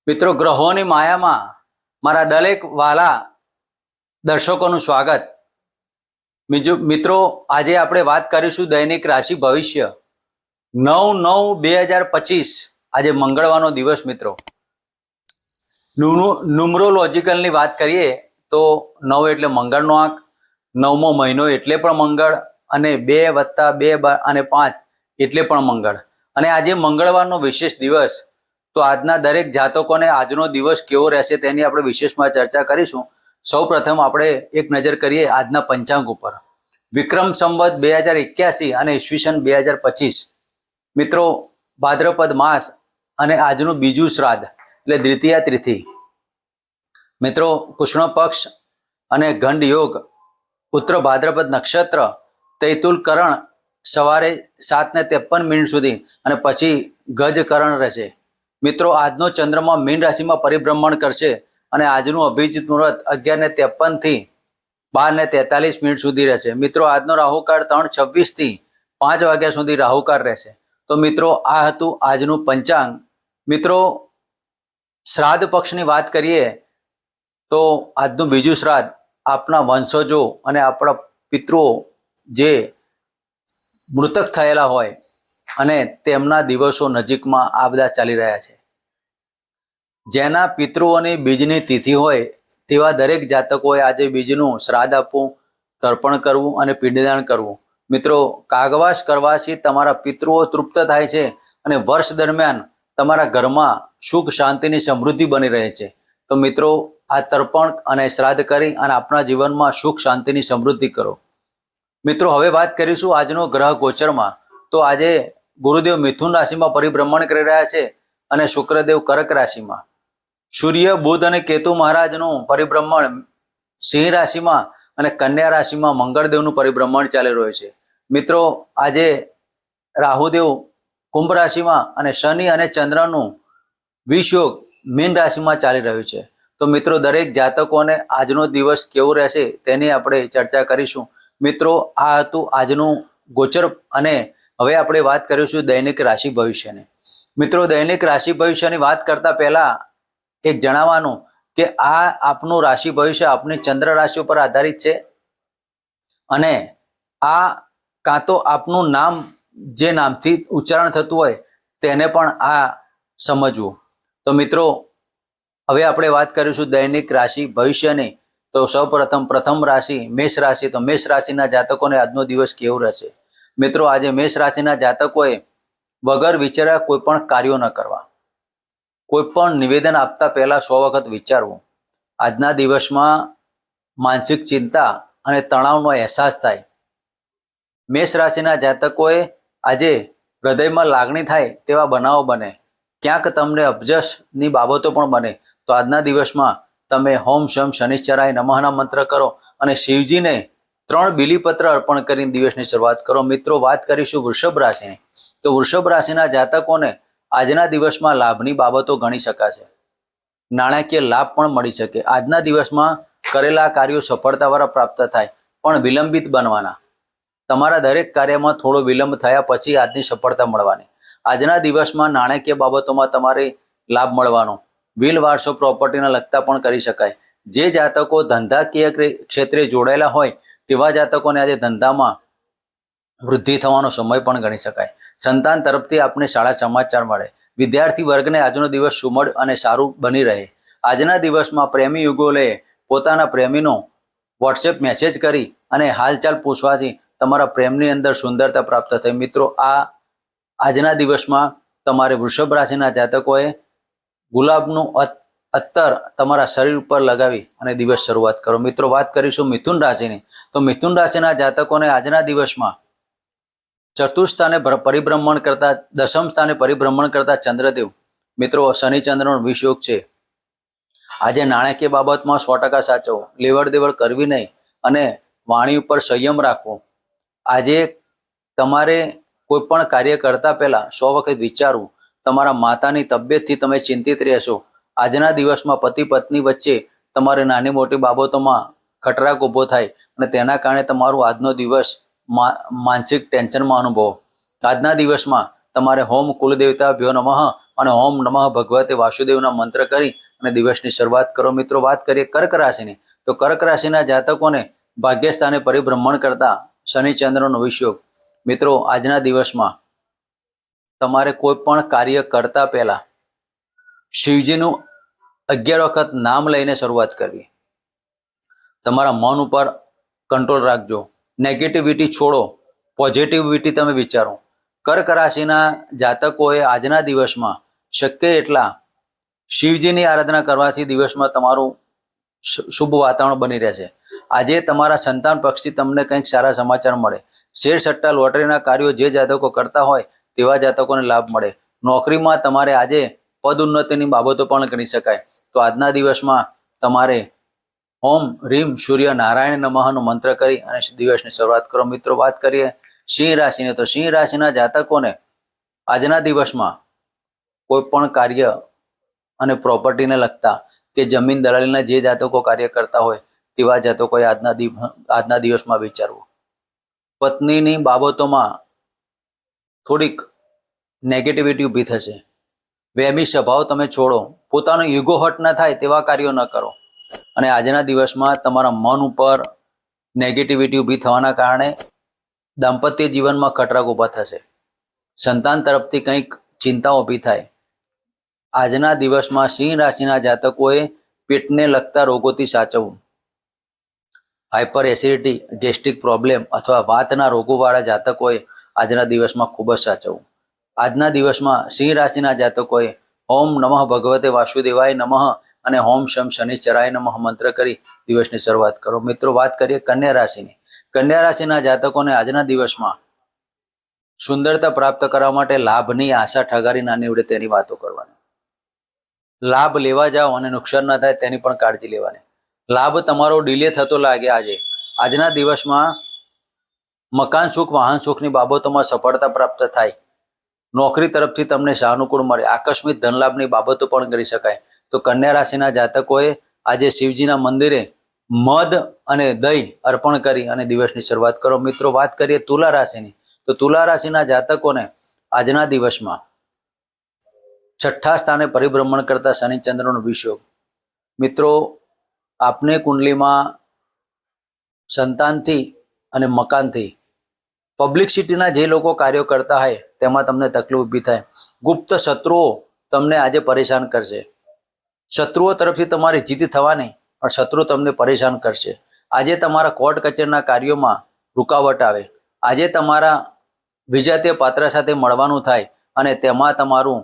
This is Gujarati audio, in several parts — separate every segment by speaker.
Speaker 1: મિત્રો, ગ્રહોની માયામાં મારા દરેક વાલા દર્શકોનું સ્વાગત. મિત્રો, આજે આપણે વાત કરીશું દૈનિક રાશિ ભવિષ્ય 9/9/2025. આજે મંગળવારનો દિવસ. મિત્રો, ન્યુમરોલોજીકલની વાત કરીએ તો 9 એટલે મંગળનો આંક, 9મો મહિનો એટલે પણ મંગળ, અને 2 + 2 અને 5 એટલે પણ મંગળ. અને આજે મંગળવારનો વિશેષ દિવસ. તો આજના દરેક જાતકોને આજનો દિવસ કેવો રહેશે તેની આપણે વિશેષમાં ચર્ચા કરીશું. સૌ પ્રથમ આપણે એક નજર કરીએ આજના પંચાંગ ઉપર. વિક્રમ સંવત 2081 અને ઈસવીસન 2025. મિત્રો, ભાદ્રપદ માસ અને આજનું બીજું શ્રાદ્ધ એટલે દ્વિતીયા તિથિ. મિત્રો, કૃષ્ણ પક્ષ અને ગંડ યોગ, ઉત્તર ભાદ્રપદ નક્ષત્ર, તૈતુલ કરણ સવારે 7:53 સુધી અને પછી ગજ કરણ રહેશે. મિત્રો, આજનો ચંદ્રમા મીન રાશિમાં પરિભ્રમણ કરશે અને આજનું અભિજીત મુહૂર્ત 11:53 થી 12:43 સુધી રહેશે. મિત્રો, આજનો રાહુકાળ 3:26 થી 5 વાગ્યા સુધી રાહુકાળ રહેશે. તો મિત્રો, આ હતું આજનું પંચાંગ. મિત્રો, શ્રાદ્ધ પક્ષની વાત કરીએ તો આજનું બીજું શ્રાદ્ધ આપણા વંશજો અને આપણા પિતૃઓ જે મૃતક થયેલા હોય અને તેમના દિવસો નજીકમાં આ બધા ચાલી રહ્યા છે. જેના પિતૃઓની બીજની તિથિ હોય તેવા દરેક જાતકોએ આજે બીજનું શ્રાદ્ધ આપવું, તર્પણ કરવું અને પિંડદાન કરવું. મિત્રો, કાગવાસ કરવાથી તમારા પિતૃઓ તૃપ્ત થાય છે અને વર્ષ દરમિયાન તમારા ઘરમાં સુખ શાંતિની સમૃદ્ધિ બની રહે છે. તો મિત્રો, આ તર્પણ અને શ્રાદ્ધ કરી અને આપણા જીવનમાં સુખ શાંતિની સમૃદ્ધિ કરો. મિત્રો, હવે વાત કરીશું આજનો ગ્રહ ગોચરમાં. તો આજે ગુરુદેવ મિથુન રાશિમાં પરિભ્રમણ કરી રહ્યા છે અને શુક્રદેવ કર્ક રાશિમાં. સૂર્ય, બુધ અને કેતુ મહારાજનું પરિભ્રમણ સિંહ રાશિમાં અને કન્યા રાશિમાં મંગળદેવનું પરિભ્રમણ ચાલી રહ્યું છે. મિત્રો, આજે રાહુદેવ કુંભ રાશિમાં અને શનિ અને ચંદ્રનું વિષયોગ મીન રાશિમાં ચાલી રહ્યું છે. તો મિત્રો, દરેક જાતકોને આજનો દિવસ કેવો રહેશે તેની આપણે ચર્ચા કરીશું. મિત્રો, આ હતું આજનું ગોચર અને હવે આપણે વાત કરીશું દૈનિક રાશિ ભવિષ્યની. મિત્રો, દૈનિક રાશિ ભવિષ્યની વાત કરતા પહેલા એક જણાવવાનું કે આ આપનું રાશિ ભવિષ્ય આપની ચંદ્ર રાશિ ઉપર આધારિત છે અને આ કાં તો આપનું નામ જે નામથી ઉચ્ચારણ થતું હોય તેને પણ આ સમજવું. તો મિત્રો, હવે આપણે વાત કરીશું દૈનિક રાશિ ભવિષ્યની. તો સૌ પ્રથમ રાશિ મેષ રાશિ. તો મેષ રાશિના જાતકોને આજનો દિવસ કેવો રહેશે? મિત્રો, આજે મેષ રાશિના જાતકોએ વગર વિચાર્યા કોઈ પણ કાર્યો ન કરવા, કોઈ પણ નિવેદન આપતા પહેલા 100 વખત વિચારવું. આજના દિવસમાં માનસિક ચિંતા અને તણાવનો અહેસાસ થાય. મેષ રાશિના જાતકોએ આજે હૃદયમાં લાગણી થાય તેવા બનાવો બને. ક્યાંક તમને અપજસની બાબતો પણ બને. તો આજના દિવસમાં તમે હોમ શમ શનિશ્ચરાય નમઃના મંત્ર કરો અને શિવજીને 3 બીલીપત્ર અર્પણ કરીને દિવસની શરૂઆત કરો. મિત્રો, વાત કરીશું વૃષભ રાશિની. તો વૃષભ રાશિના જાતકોને આજના દિવસમાં લાભની બાબતો ગણી શકાશે. નાણાકીય લાભ પણ મળી શકે. આજના દિવસમાં કરેલા કાર્યો સફળતાવાળા પ્રાપ્ત થાય પણ વિલંબિત બનવાના. તમારા દરેક કાર્યમાં થોડો વિલંબ થયા પછી આજની સફળતા મળવાની. આજના દિવસમાં નાણાકીય બાબતોમાં તમારે લાભ મળવાનો. વિલ વારસો પ્રોપર્ટીના લગતા પણ કરી શકાય. જે જાતકો ધંધાકીય ક્ષેત્રે જોડાયેલા હોય તેવા જાતકોને આજે ધંધામાં વૃદ્ધિ થવાનો સમય પણ ગણી શકાય. સંતાન તરફથી આપને સારા સમાચાર મળે. વિદ્યાર્થી વર્ગને આજનો દિવસ સુમળ અને સારું બની રહે. આજના દિવસમાં પ્રેમી યુગોલે પોતાના પ્રેમીનો વોટ્સએપ મેસેજ કરી અને હાલચાલ પૂછવાથી તમારા પ્રેમની અંદર સુંદરતા પ્રાપ્ત થઈ. મિત્રો, આજના દિવસમાં તમારે વૃષભ રાશિના જાતકોએ ગુલાબનું અત્તર તમારા શરીર ઉપર લગાવી અને દિવસ શરૂઆત કરો. મિત્રો, વાત કરીશું મિથુન રાશિની. તો મિથુન રાશિના જાતકોને આજના દિવસમાં ચતુર્થ સ્થાને પરિભ્રમણ કરતા, દશમ સ્થાને પરિભ્રમણ કરતા ચંદ્રદેવ. મિત્રો, શનિ ચંદ્રનો વિષયોગ છે. આજે નાણાકીય બાબતમાં 100% સાચવો. લેવડ દેવડ કરવી નહીં અને વાણી ઉપર સંયમ રાખવો. આજે તમારે કોઈ પણ કાર્ય કરતા પહેલા 100 વખત વિચારવું. તમારા માતાની તબિયતથી તમે ચિંતિત રહેશો. આજના દિવસમાં પતિ પત્ની વચ્ચે તમારે નાની મોટી બાબતોમાં ખટરાક ઊભો થાય અને તેના કારણે તમારો આજનો દિવસ માનસિક ટેન્શનમાં અનુભવો. આજના દિવસમાં તમારે હોમ કુલદેવતાભ્યો નમઃ અને ઓમ નમઃ ભગવતે વાસુદેવના મંત્ર કરી અને દિવસની શરૂઆત કરો. મિત્રો, વાત કરીએ કર્ક રાશિની, તો કર્ક રાશિના જાતકોને ભાગ્યસ્થાને પરિભ્રમણ કરતા શનિ ચંદ્રનો વિષયોગ. મિત્રો, આજના દિવસમાં તમારે કોઈ પણ કાર્ય કરતા પહેલા શિવજીનું 11 વખત નામ લઈને શરૂઆત કરવી. તમારા મન ઉપર કંટ્રોલ રાખજો, નેગેટિવિટી છોડો, પોઝિટિવિટી તમે વિચારો. કર્ક રાશિના જાતકોએ આજના દિવસમાં શક્ય એટલા શિવજીની આરાધના કરવાથી દિવસમાં તમારું શુભ વાતાવરણ બની રહેશે. આજે તમારા સંતાન પક્ષથી તમને કંઈક સારા સમાચાર મળે. શેર સટ્ટા લોટરીના કાર્યો જે જાતકો કરતા હોય તેવા જાતકોને લાભ મળે. નોકરીમાં તમારે આજે પદ ઉન્નતિની બાબતો પણ ગણી શકાય. તો આજના દિવસમાં તમારે ઓમ રીમ સૂર્ય નારાયણ નમઃનો મંત્ર કરી અને દિવસની શરૂઆત કરો. મિત્રો, વાત કરીએ સિંહ રાશિની, તો સિંહ રાશિના જાતકોને આજના દિવસમાં કોઈ પણ કાર્ય અને પ્રોપર્ટીને લગતા કે જમીન દલાલીના જે જાતકો કાર્ય કરતા હોય તેવા જાતકોએ આજના દિવસમાં વિચારવું. પત્નીની બાબતોમાં થોડીક નેગેટિવિટી ઊભી થશે. વહેમી સ્વભાવ તમે છોડો, પોતાનો ઈગો હર્ટ ન થાય તેવા કાર્યો ન કરો. અને આજના દિવસમાં તમારા મન ઉપર નેગેટિવિટી ઊભી થવાના કારણે દાંપત્ય જીવનમાં ખટરાક ઊભા થશે. સંતાન તરફથી કંઈક ચિંતા ઊભી થાય. આજના દિવસમાં સિંહ રાશિના જાતકોએ પેટને લગતા રોગોથી સાચવવું. હાઇપર એસિડિટી, ગેસ્ટ્રિક પ્રોબ્લેમ અથવા વાતના રોગોવાળા જાતકોએ આજના દિવસમાં ખૂબ જ સાચવવું. આજના દિવસમાં સિંહ રાશિના જાતકોએ ઓમ નમઃ ભગવતે વાસુદેવાય નમઃ અને ઓમ શમ શનિશ્ચરાય નમઃ મંત્ર કરી દિવસની શરૂઆત કરો. મિત્રો, વાત કરીએ કન્યા રાશિની. કન્યા રાશિના જાતકોને આજના દિવસમાં સુંદરતા પ્રાપ્ત કરવા માટે લાભની આશા ઠગારી ના નીવડે તેની વાતો કરવાની. લાભ લેવા જાઓ અને નુકસાન ના થાય તેની પણ કાળજી લેવાની. લાભ તમારો ડિલે થતો લાગે. આજના દિવસમાં મકાન સુખ, વાહન સુખની બાબતોમાં સફળતા પ્રાપ્ત થાય. નોકરી તરફથી તમને સાનુકૂળ મળે. આકસ્મિક ધનલાભની બાબતો પણ કરી શકાય. તો કન્યા રાશિના જાતકોએ આજે શિવજીના મંદિરે મધ અને દહીં અર્પણ કરી અને દિવસની શરૂઆત કરો. મિત્રો, વાત કરીએ તુલા રાશિની, તો તુલા રાશિના જાતકોને આજના દિવસમાં 6ઠ્ઠા સ્થાને પરિભ્રમણ કરતા શનિચંદ્રનો વિષયોગ. મિત્રો, આપને કુંડલીમાં સંતાનથી અને મકાનથી પબ્લિસિટીના જે લોકો કાર્યો કરતા હોય તેમાં તમને તકલીફ ઊભી થાય. ગુપ્ત શત્રુઓ તમને આજે પરેશાન કરશે. શત્રુઓ તરફથી તમારી જીત થવાની, પણ શત્રુ તમને પરેશાન કરશે. આજે તમારા કોર્ટ કચેરીના કાર્યોમાં રૂકાવટ આવે. આજે તમારા વિજાતીય પાત્ર સાથે મળવાનું થાય અને તેમાં તમારું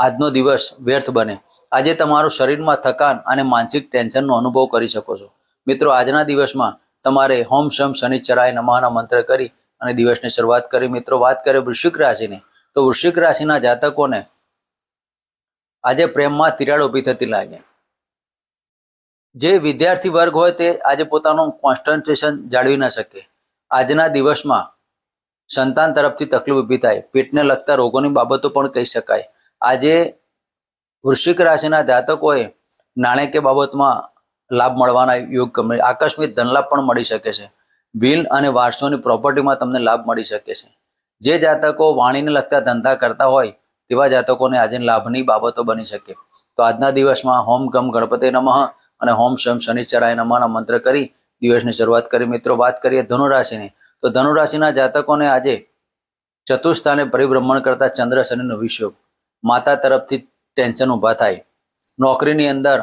Speaker 1: આજનો દિવસ વ્યર્થ બને. આજે તમારું શરીરમાં થકાન અને માનસિક ટેન્શનનો અનુભવ કરી શકો છો. મિત્રો, આજના દિવસમાં તમારે ઓમ શમ શનિશ્ચરાય નમઃના મંત્ર કરી અને દિવસની શરૂઆત કરી. મિત્રો, વાત કરીએ વૃશ્ચિક રાશિની, તો વૃશ્ચિક રાશિના જાતકોને આજે પ્રેમમાં તિરાડ ઊભી થતી લાગે. જે વિદ્યાર્થી વર્ગ હોય તે આજે પોતાનું કોન્સન્ટ્રેશન જાળવી ન શકે. આજના દિવસમાં સંતાન તરફથી તકલીફ ઊભી થાય. પેટને લગતા રોગોની બાબતો પણ કહી શકાય. આજે વૃશ્ચિક રાશિના જાતકોએ નાણાકીય બાબતમાં લાભ મળવાના યોગ ગમે. આકસ્મિક ધનલાભ પણ મળી શકે છે. બિલ અને વારસોની પ્રોપર્ટીમાં તમને લાભ મળી શકે છે. જે જાતકો વાણીને લગતા ધંધા કરતા હોય તેવા જાતકોને આજે લાભની બાબતો બની શકે. તો આજના દિવસમાં હોમ ગમ ગણપતિ નમઃ અને હોમ શમ શનિશ્ચરાય નમઃના મંત્ર કરી દિવસની શરૂઆત કરી. મિત્રો, વાત કરીએ ધનુરાશિની, તો ધનુરાશિના જાતકોને આજે ચતુર્થ સ્થાને પરિભ્રમણ કરતા ચંદ્ર શનિનો વિષયોગ. માતા તરફથી ટેન્શન ઊભા થાય. નોકરીની અંદર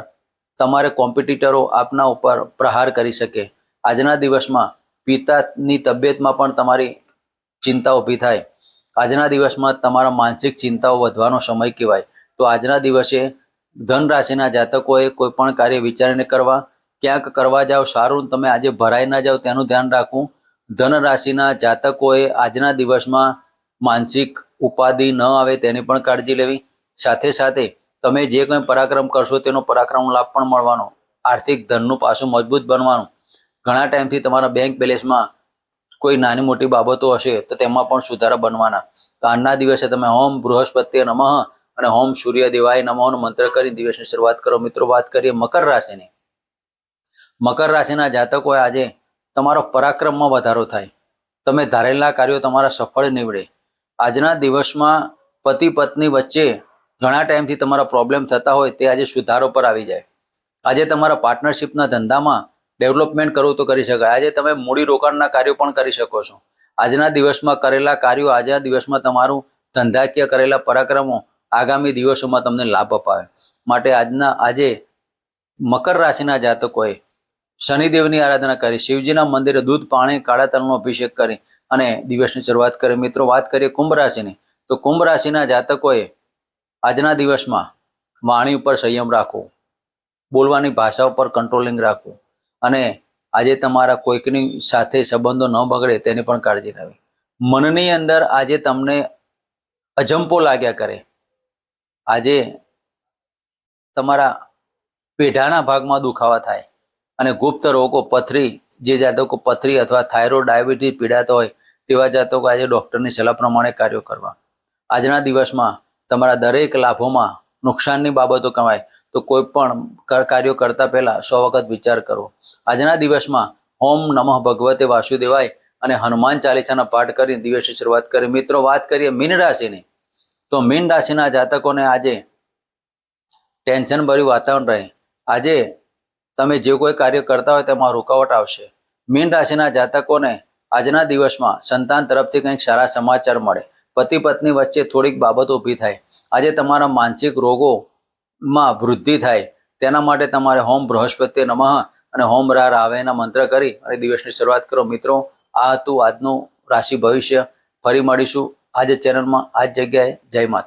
Speaker 1: તમારે કોમ્પિટિટરો આપના ઉપર પ્રહાર કરી શકે. આજના દિવસમાં પિતાની તબિયતમાં પણ તમારી ચિંતા ઊભી થાય. આજના દિવસમાં તમારા માનસિક ચિંતાઓ વધવાનો સમય કહેવાય. તો આજના દિવસે ધન રાશિના જાતકોએ કોઈ પણ કાર્ય વિચારીને કરવા. ક્યાંક કરવા જાઓ સારું, તમે આજે ભરાઈ ના જાઓ તેનું ધ્યાન રાખવું. ધન રાશિના જાતકોએ આજના દિવસમાં માનસિક ઉપાધિ ન આવે તેની પણ કાળજી લેવી. સાથે સાથે તમે જે કંઈ પરાક્રમ કરશો તેનો પરાક્રમ લાભ પણ મળવાનો. આર્થિક ધનનું પાસું મજબૂત બનવાનું. ઘણા ટાઈમથી તમારા બેંક બેલેન્સમાં કોઈ નાની મોટી બાબતો હશે તો તેમાં પણ સુધારા બનવાના. તો આજના દિવસે તમે ઓમ બૃહસ્પતિએ નમઃ અને ઓમ સૂર્ય દેવાય નમઃનો મંત્ર કરી દિવસની શરૂઆત કરો. મિત્રો, વાત કરીએ મકર રાશિની. મકર રાશિના જાતકોએ આજે તમારો પરાક્રમમાં વધારો થાય. તમે ધારેલા કાર્યો તમારા સફળ નીવડે. આજના દિવસમાં પતિ પત્ની વચ્ચે ઘણા ટાઈમથી તમારા પ્રોબ્લેમ થતા હોય તે આજે સુધારો પર આવી જાય. આજે તમારા પાર્ટનરશિપના ધંધામાં ડેવલપમેન્ટ કરવું તો કરી શકાય. આજે તમે મૂડી રોકાણના કાર્યો પણ કરી શકો છો. આજના દિવસમાં કરેલા કાર્યો, આજના દિવસમાં તમારું ધંધાકીય કરેલા પરાક્રમો આગામી દિવસોમાં તમને લાભ અપાવે. માટે આજે મકર રાશિના જાતકોએ શનિદેવની આરાધના કરી, શિવજીના મંદિરે દૂધ, પાણી, કાળા તલનો અભિષેક કરી અને દિવસની શરૂઆત કરી. મિત્રો, વાત કરીએ કુંભ રાશિની, તો કુંભ રાશિના જાતકોએ આજના દિવસમાં વાણી ઉપર સંયમ રાખવો, બોલવાની ભાષા ઉપર કંટ્રોલિંગ રાખવું અને આજે તમારા કોઈકની સાથે સંબંધો ન બગડે તેની પણ કાળજી લેવી. મનની અંદર આજે તમને અજંપો લાગ્યા કરે. આજે તમારા પેઢાના ભાગમાં દુખાવા થાય અને ગુપ્ત રોગો, પથરી, જે જાતકો પથરી અથવા થાઇરોઇડ, ડાયાબિટીસ પીડાતા હોય તેવા જાતકો આજે ડૉક્ટરની સલાહ પ્રમાણે કાર્યો કરવા. આજના દિવસમાં તમારા દરેક લાભોમાં નુકસાનની બાબતો કમાય તો કોઈ પણ કાર્યો કરતા પહેલા 100 વખત વિચાર કરો. આજના દિવસમાં ઓમ નમઃ ભગવતે વાસુદેવાય અને હનુમાન ચાલીસાના પાઠ કરી દિવસની શરૂઆત કરી. મિત્રો, વાત કરીએ મીન રાશિની, તો મીન રાશિના જાતકોને આજે ટેન્શન ભર્યું વાતાવરણ રહે. આજે તમે જે કોઈ કાર્ય કરતા હોય તેમાં રૂકાવટ આવશે. મીન રાશિના જાતકોને આજના દિવસમાં સંતાન તરફથી કંઈક સારા સમાચાર મળે. પતિ પત્ની વચ્ચે થોડીક બાબતો ઊભી થાય. આજે તમારા માનસિક રોગોમાં વૃદ્ધિ થાય. તેના માટે તમારે હોમ બૃહસ્પતિ નમઃ અને હોમ રા રાવેના મંત્ર કરી અને દિવસની શરૂઆત કરો. મિત્રો, આ હતું આજનું રાશિ ભવિષ્ય. ફરી મળીશું આ જ ચેનલમાં, આ જ જગ્યાએ. જય માતા.